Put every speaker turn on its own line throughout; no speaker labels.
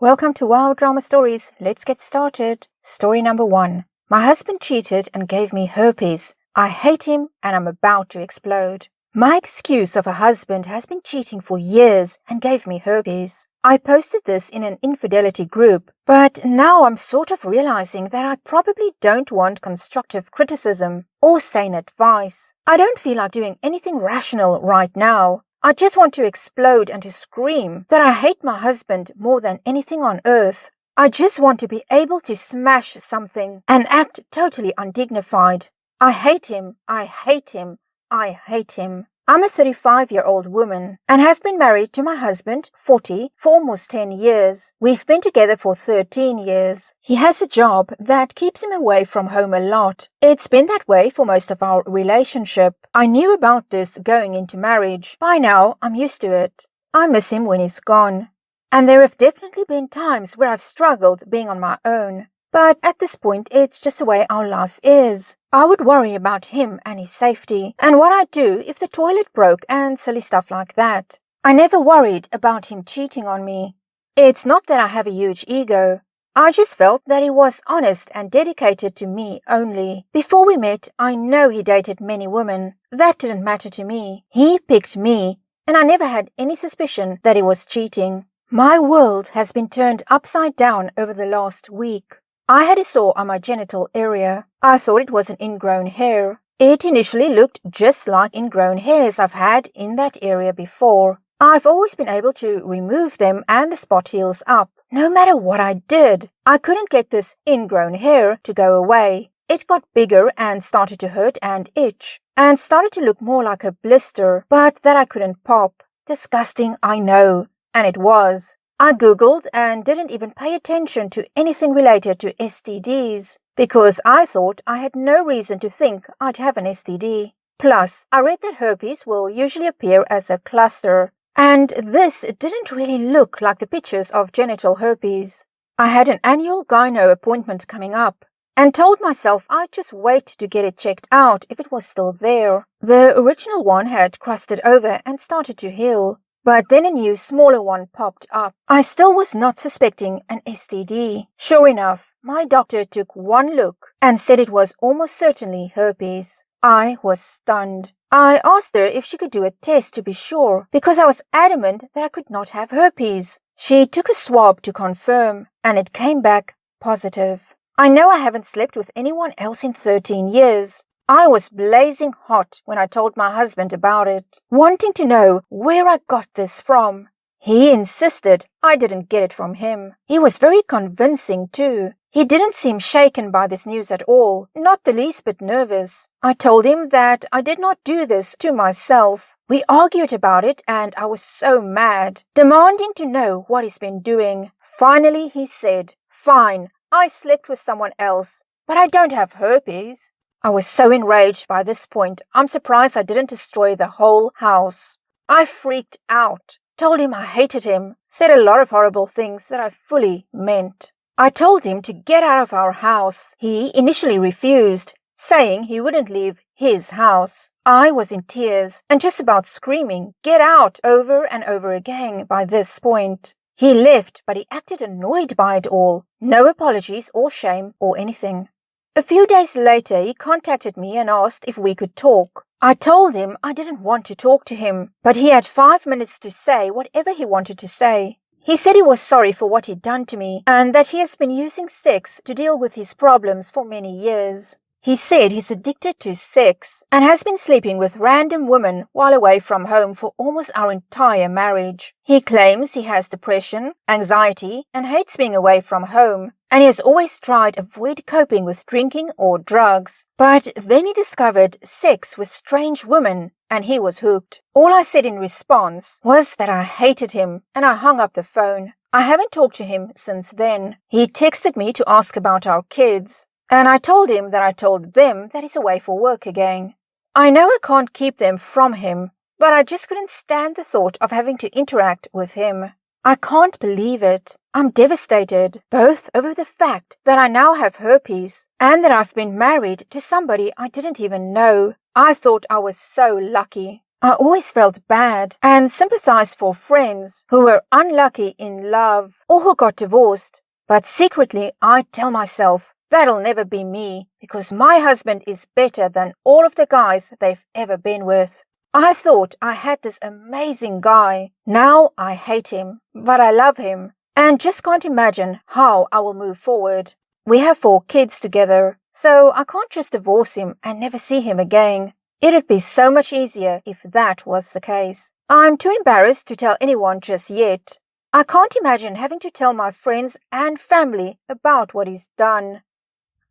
Welcome to Wow Drama Stories. Let's get started. Story number 1. My husband cheated and gave me herpes. I hate him and I'm about to explode. My excuse of a husband has been cheating for years and gave me herpes. I posted this in an infidelity group, but now I'm sort of realizing that I probably don't want constructive criticism or sane advice. I don't feel like doing anything rational right now. I just want to explode and to scream that I hate my husband more than anything on earth. I just want to be able to smash something and act totally undignified. I hate him. I hate him. I hate him. I'm a 35-year-old woman and have been married to my husband, 40, for almost 10 years. We've been together for 13 years. He has a job that keeps him away from home a lot. It's been that way for most of our relationship. I knew about this going into marriage. By now, I'm used to it. I miss him when he's gone. And there have definitely been times where I've struggled being on my own. But at this point, it's just the way our life is. I would worry about him and his safety, and what I'd do if the toilet broke and silly stuff like that. I never worried about him cheating on me. It's not that I have a huge ego. I just felt that he was honest and dedicated to me only. Before we met, I know he dated many women. That didn't matter to me. He picked me, and I never had any suspicion that he was cheating. My world has been turned upside down over the last week. I had a sore on my genital area. I thought it was an ingrown hair. It initially looked just like ingrown hairs I've had in that area before. I've always been able to remove them and the spot heals up. No matter what I did, I couldn't get this ingrown hair to go away. It got bigger and started to hurt and itch, and started to look more like a blister, but that I couldn't pop. Disgusting, I know, and it was. I googled and didn't even pay attention to anything related to STDs because I thought I had no reason to think I'd have an STD. Plus, I read that herpes will usually appear as a cluster, and this didn't really look like the pictures of genital herpes. I had an annual gyno appointment coming up and told myself I'd just wait to get it checked out if it was still there. The original one had crusted over and started to heal. But then a new, smaller one popped up. I still was not suspecting an STD. Sure enough, my doctor took one look and said it was almost certainly herpes. I was stunned. I asked her if she could do a test to be sure, because I was adamant that I could not have herpes. She took a swab to confirm, and it came back positive. I know I haven't slept with anyone else in 13 years. I was blazing hot when I told my husband about it, wanting to know where I got this from. He insisted I didn't get it from him. He was very convincing too. He didn't seem shaken by this news at all, not the least bit nervous. I told him that I did not do this to myself. We argued about it and I was so mad, demanding to know what he's been doing. Finally he said, "Fine, I slept with someone else, but I don't have herpes." I was so enraged by this point, I'm surprised I didn't destroy the whole house. I freaked out, told him I hated him, said a lot of horrible things that I fully meant. I told him to get out of our house. He initially refused, saying he wouldn't leave his house. I was in tears and just about screaming, "Get out!" over and over again by this point. He left, but he acted annoyed by it all. No apologies or shame or anything. A few days later, he contacted me and asked if we could talk. I told him I didn't want to talk to him, but he had 5 minutes to say whatever he wanted to say. He said he was sorry for what he'd done to me and that he has been using sex to deal with his problems for many years. He said he's addicted to sex and has been sleeping with random women while away from home for almost our entire marriage. He claims he has depression, anxiety, and hates being away from home, and he has always tried to avoid coping with drinking or drugs. But then he discovered sex with strange women, and he was hooked. All I said in response was that I hated him, and I hung up the phone. I haven't talked to him since then. He texted me to ask about our kids, and I told him that I told them that he's away for work again. I know I can't keep them from him, but I just couldn't stand the thought of having to interact with him. I can't believe it. I'm devastated, both over the fact that I now have herpes and that I've been married to somebody I didn't even know. I thought I was so lucky. I always felt bad and sympathized for friends who were unlucky in love or who got divorced. But secretly, I tell myself, that'll never be me because my husband is better than all of the guys they've ever been with. I thought I had this amazing guy. Now I hate him, but I love him and just can't imagine how I will move forward. We have 4 kids together, so I can't just divorce him and never see him again. It'd be so much easier if that was the case. I'm too embarrassed to tell anyone just yet. I can't imagine having to tell my friends and family about what he's done.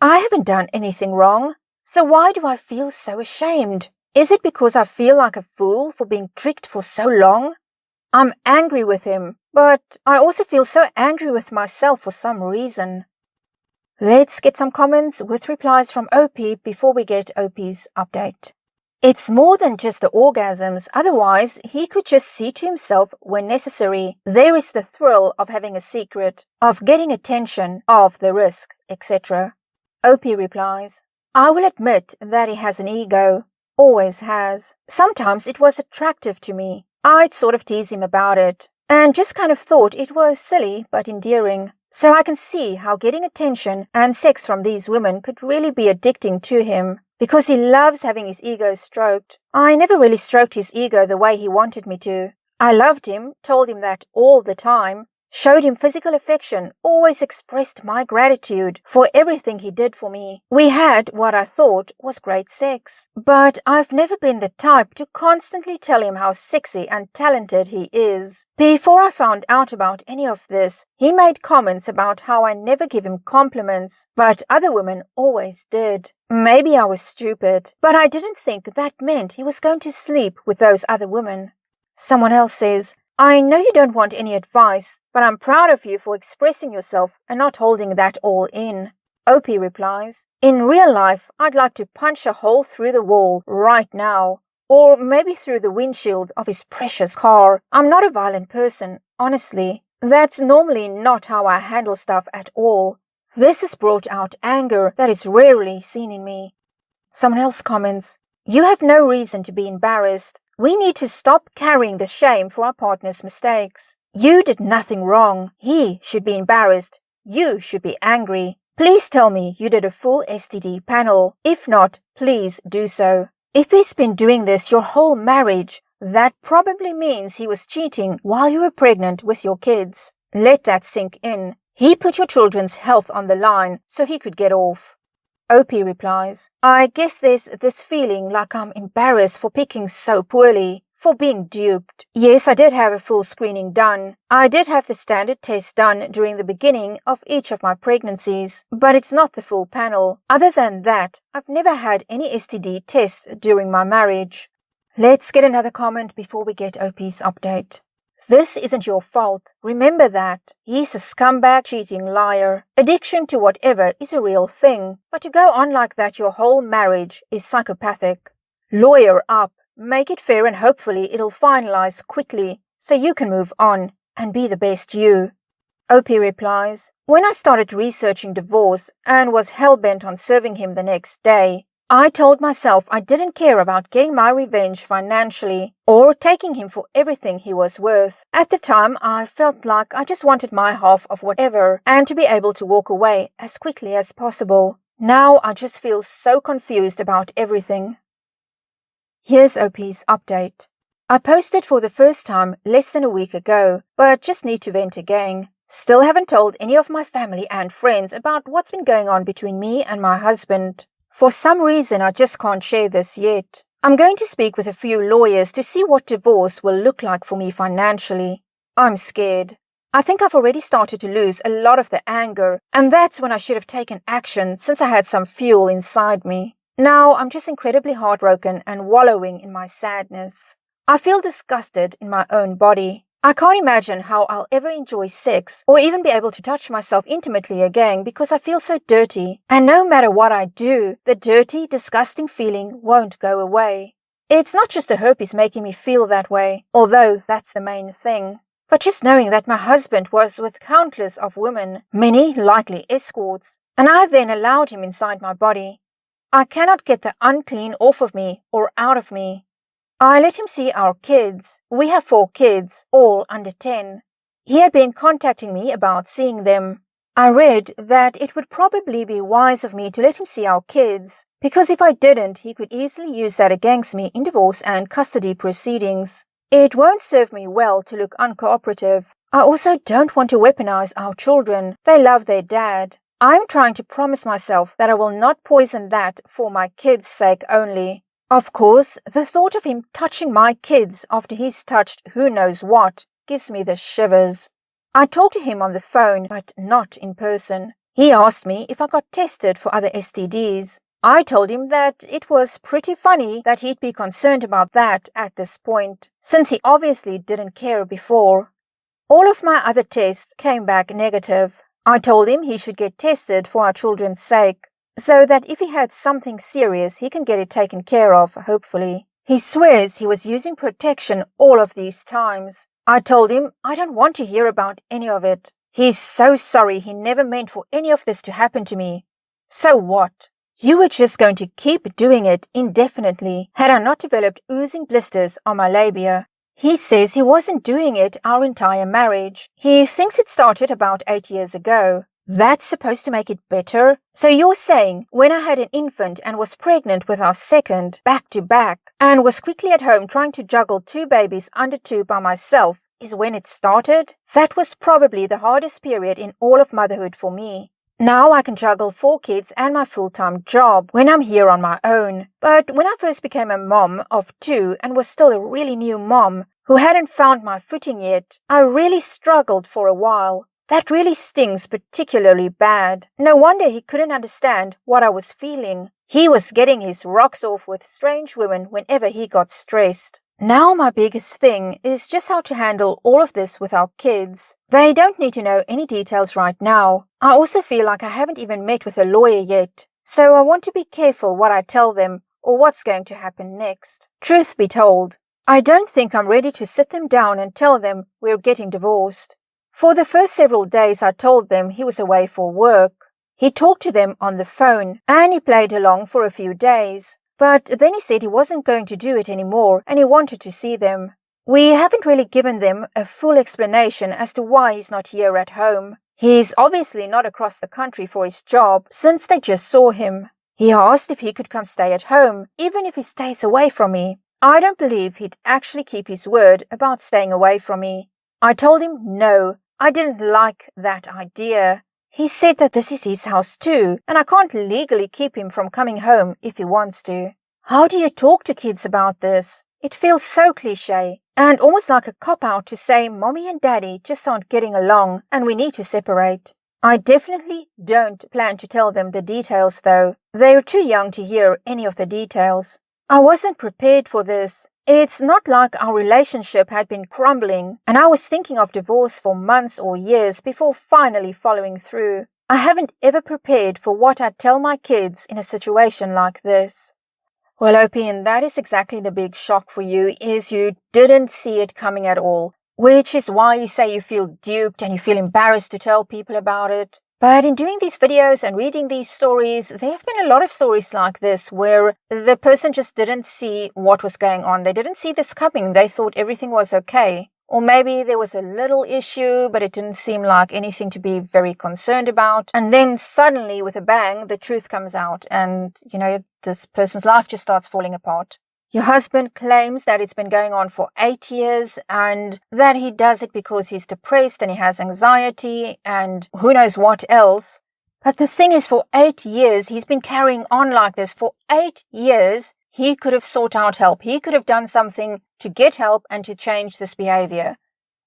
I haven't done anything wrong, so why do I feel so ashamed? Is it because I feel like a fool for being tricked for so long? I'm angry with him, but I also feel so angry with myself for some reason. Let's get some comments with replies from OP before we get OP's update. It's more than just the orgasms, otherwise he could just see to himself when necessary. There is the thrill of having a secret, of getting attention, of the risk, etc. OP replies, I will admit that he has an ego. Always has. Sometimes it was attractive to me. I'd sort of tease him about it, and just kind of thought it was silly but endearing. So I can see how getting attention and sex from these women could really be addicting to him. Because he loves having his ego stroked. I never really stroked his ego the way he wanted me to. I loved him, told him that all the time, showed him physical affection, always expressed my gratitude for everything he did for me. We had what I thought was great sex. But I've never been the type to constantly tell him how sexy and talented he is. Before I found out about any of this, he made comments about how I never give him compliments, but other women always did. Maybe I was stupid, but I didn't think that meant he was going to sleep with those other women. Someone else says, I know you don't want any advice, but I'm proud of you for expressing yourself and not holding that all in. OP replies, in real life, I'd like to punch a hole through the wall right now, or maybe through the windshield of his precious car. I'm not a violent person, honestly. That's normally not how I handle stuff at all. This has brought out anger that is rarely seen in me. Someone else comments, you have no reason to be embarrassed. We need to stop carrying the shame for our partner's mistakes. You did nothing wrong. He should be embarrassed. You should be angry. Please tell me you did a full STD panel. If not, please do so. If he's been doing this your whole marriage, that probably means he was cheating while you were pregnant with your kids. Let that sink in. He put your children's health on the line so he could get off. OP replies, I guess there's this feeling like I'm embarrassed for picking so poorly, for being duped. Yes, I did have a full screening done. I did have the standard test done during the beginning of each of my pregnancies, but it's not the full panel. Other than that, I've never had any STD tests during my marriage. Let's get another comment before we get OP's update. This isn't your fault. Remember that. He's a scumbag, cheating liar. Addiction to whatever is a real thing, but to go on like that your whole marriage is psychopathic. Lawyer up. Make it fair and hopefully it'll finalize quickly so you can move on and be the best you. OP replies, when I started researching divorce and was hell-bent on serving him the next day, I told myself I didn't care about getting my revenge financially or taking him for everything he was worth. At the time, I felt like I just wanted my half of whatever and to be able to walk away as quickly as possible. Now I just feel so confused about everything. Here's OP's update. I posted for the first time less than a week ago, but just need to vent again. Still haven't told any of my family and friends about what's been going on between me and my husband. For some reason, I just can't share this yet. I'm going to speak with a few lawyers to see what divorce will look like for me financially. I'm scared. I think I've already started to lose a lot of the anger, and that's when I should have taken action since I had some fuel inside me. Now I'm just incredibly heartbroken and wallowing in my sadness. I feel disgusted in my own body. I can't imagine how I'll ever enjoy sex or even be able to touch myself intimately again because I feel so dirty. And no matter what I do, the dirty, disgusting feeling won't go away. It's not just the herpes making me feel that way, although that's the main thing. But just knowing that my husband was with countless of women, many likely escorts, and I then allowed him inside my body. I cannot get the unclean off of me or out of me. I let him see our kids. We have 4 kids, all under 10. He had been contacting me about seeing them. I read that it would probably be wise of me to let him see our kids, because if I didn't, he could easily use that against me in divorce and custody proceedings. It won't serve me well to look uncooperative. I also don't want to weaponize our children. They love their dad. I'm trying to promise myself that I will not poison that for my kids' sake only. Of course, the thought of him touching my kids after he's touched who knows what gives me the shivers. I talked to him on the phone, but not in person. He asked me if I got tested for other STDs. I told him that it was pretty funny that he'd be concerned about that at this point, since he obviously didn't care before. All of my other tests came back negative. I told him he should get tested for our children's sake, so that if he had something serious, he can get it taken care of, hopefully. He swears he was using protection all of these times. I told him I don't want to hear about any of it. He's so sorry he never meant for any of this to happen to me. So what? You were just going to keep doing it indefinitely had I not developed oozing blisters on my labia. He says he wasn't doing it our entire marriage. He thinks it started about 8 years ago. That's supposed to make it better? So you're saying when I had an infant and was pregnant with our second back to back and was quickly at home trying to juggle 2 babies under 2 by myself is when it started? That was probably the hardest period in all of motherhood for me. Now I can juggle 4 kids and my full-time job when I'm here on my own. But when I first became a mom of 2 and was still a really new mom who hadn't found my footing yet, I really struggled for a while. That really stings particularly bad. No wonder he couldn't understand what I was feeling. He was getting his rocks off with strange women whenever he got stressed. Now my biggest thing is just how to handle all of this with our kids. They don't need to know any details right now. I also feel like I haven't even met with a lawyer yet, so I want to be careful what I tell them or what's going to happen next. Truth be told, I don't think I'm ready to sit them down and tell them we're getting divorced. For the first several days I told them he was away for work. He talked to them on the phone and he played along for a few days. But then he said he wasn't going to do it anymore and he wanted to see them. We haven't really given them a full explanation as to why he's not here at home. He's obviously not across the country for his job since they just saw him. He asked if he could come stay at home, even if he stays away from me. I don't believe he'd actually keep his word about staying away from me. I told him no, I didn't like that idea. He said that this is his house too, and I can't legally keep him from coming home if he wants to. How do you talk to kids about this? It feels so cliché, and almost like a cop-out to say mommy and daddy just aren't getting along and we need to separate. I definitely don't plan to tell them the details though. They're too young to hear any of the details. I wasn't prepared for this. It's not like our relationship had been crumbling and I was thinking of divorce for months or years before finally following through. I haven't ever prepared for what I'd tell my kids in a situation like this. Well, Opie, that is exactly the big shock for you, is you didn't see it coming at all, which is why you say you feel duped and you feel embarrassed to tell people about it. But in doing these videos and reading these stories, there have been a lot of stories like this where the person just didn't see what was going on. They didn't see this coming. They thought everything was okay. Or maybe there was a little issue, but it didn't seem like anything to be very concerned about. And then suddenly, with a bang, the truth comes out and, this person's life just starts falling apart. Your husband claims that it's been going on for 8 years and that he does it because he's depressed and he has anxiety and who knows what else. But the thing is, for 8 years, he's been carrying on like this. For 8 years, he could have sought out help. He could have done something to get help and to change this behavior.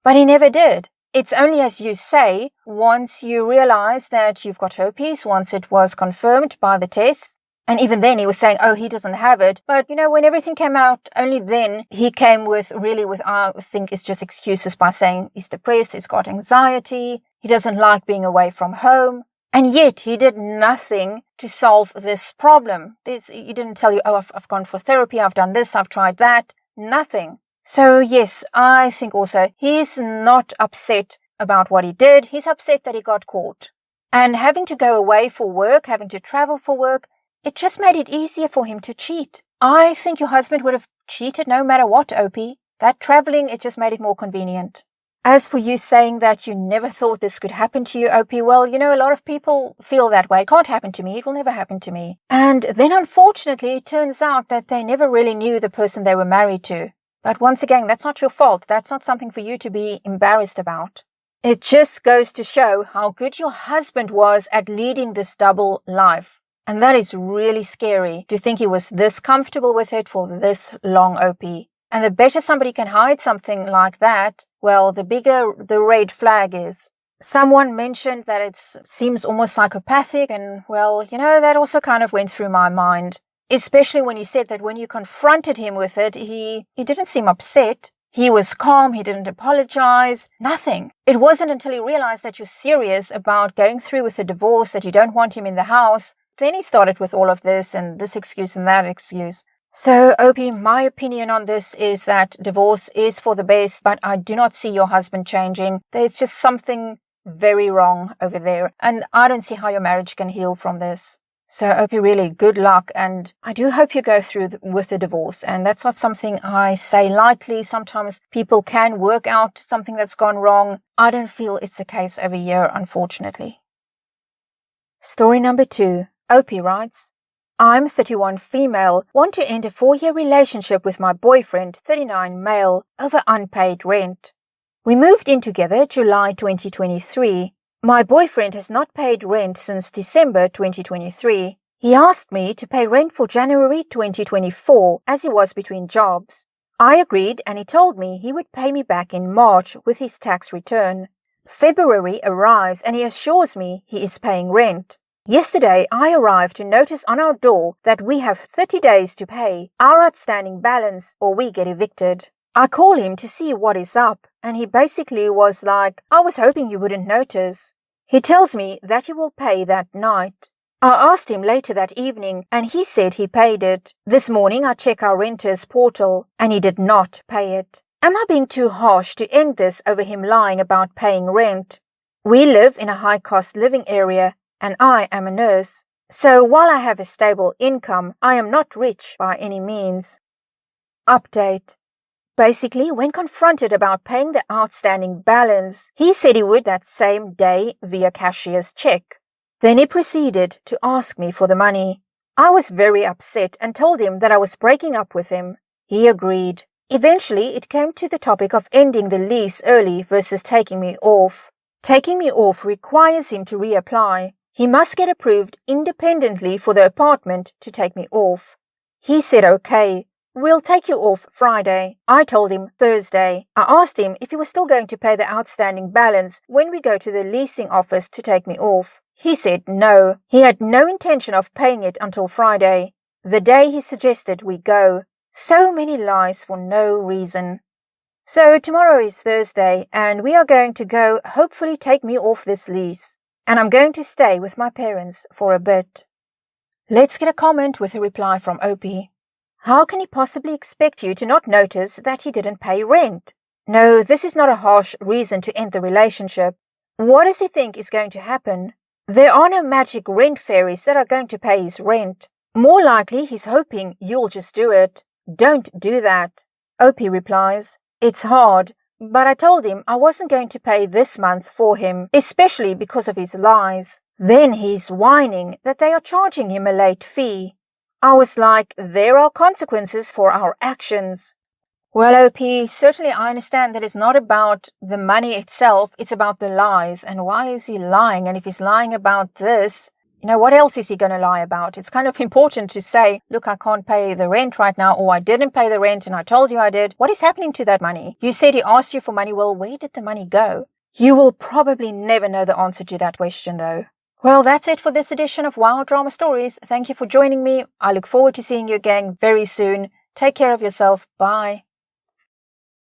But he never did. It's only, as you say, once you realize that you've got herpes, once it was confirmed by the tests, and even then he was saying, oh, he doesn't have it. But, when everything came out, only then he came with, I think it's just excuses by saying he's depressed, he's got anxiety, he doesn't like being away from home. And yet he did nothing to solve this problem. He didn't tell you, oh, I've gone for therapy, I've done this, I've tried that. Nothing. So yes, I think also he's not upset about what he did. He's upset that he got caught. And having to go away for work, having to travel for work, it just made it easier for him to cheat. I think your husband would have cheated no matter what, Opie. That traveling, it just made it more convenient. As for you saying that you never thought this could happen to you, Opie, well, a lot of people feel that way. It can't happen to me. It will never happen to me. And then, unfortunately, it turns out that they never really knew the person they were married to. But once again, that's not your fault. That's not something for you to be embarrassed about. It just goes to show how good your husband was at leading this double life. And that is really scary to think he was this comfortable with it for this long, Opie. And the better somebody can hide something like that, well, the bigger the red flag is. Someone mentioned that it seems almost psychopathic, and well, that also kind of went through my mind. Especially when he said that when you confronted him with it, he didn't seem upset. He was calm, he didn't apologize, nothing. It wasn't until he realized that you're serious about going through with the divorce, that you don't want him in the house, then he started with all of this and this excuse and that excuse. So, Opie, my opinion on this is that divorce is for the best, but I do not see your husband changing. There's just something very wrong over there, and I don't see how your marriage can heal from this. So, Opie, really, good luck, and I do hope you go through with the divorce, and that's not something I say lightly. Sometimes people can work out something that's gone wrong. I don't feel it's the case over here, unfortunately. Story number 2. Opie writes, I'm 31 female, want to end a 4-year relationship with my boyfriend, 39 male, over unpaid rent. We moved in together July 2023. My boyfriend has not paid rent since December 2023. He asked me to pay rent for January 2024 as he was between jobs. I agreed and he told me he would pay me back in March with his tax return. February arrives and he assures me he is paying rent. Yesterday, I arrived to notice on our door that we have 30 days to pay our outstanding balance or we get evicted. I call him to see what is up, and he basically was like, I was hoping you wouldn't notice. He tells me that he will pay that night. I asked him later that evening, and he said he paid it. This morning, I check our renter's portal, and he did not pay it. Am I being too harsh to end this over him lying about paying rent? We live in a high-cost living area, and I am a nurse. So while I have a stable income, I am not rich by any means. Update. Basically, when confronted about paying the outstanding balance, he said he would that same day via cashier's check. Then he proceeded to ask me for the money. I was very upset and told him that I was breaking up with him. He agreed. Eventually, it came to the topic of ending the lease early versus taking me off. Taking me off requires him to reapply. He must get approved independently for the apartment to take me off. He said okay, we'll take you off Friday. I told him Thursday. I asked him if he was still going to pay the outstanding balance when we go to the leasing office to take me off. He said no. He had no intention of paying it until Friday, the day he suggested we go. So many lies for no reason. So tomorrow is Thursday and we are going to go hopefully take me off this lease. And I'm going to stay with my parents for a bit. Let's get a comment with a reply from Opie. How can he possibly expect you to not notice that he didn't pay rent? No, this is not a harsh reason to end the relationship. What does he think is going to happen? There are no magic rent fairies that are going to pay his rent. More likely he's hoping you'll just do it. Don't do that. Opie replies, it's hard. But I told him I wasn't going to pay this month for him, especially because of his lies. Then he's whining that they are charging him a late fee. I was like, there are consequences for our actions. Well, OP, certainly I understand that it's not about the money itself, it's about the lies. And why is he lying? And if he's lying about this, what else is he going to lie about? It's kind of important to say, look, I can't pay the rent right now, or I didn't pay the rent and I told you I did. What is happening to that money? You said he asked you for money. Well, where did the money go? You will probably never know the answer to that question, though. Well, that's it for this edition of Wild Drama Stories. Thank you for joining me. I look forward to seeing you again very soon. Take care of yourself. Bye.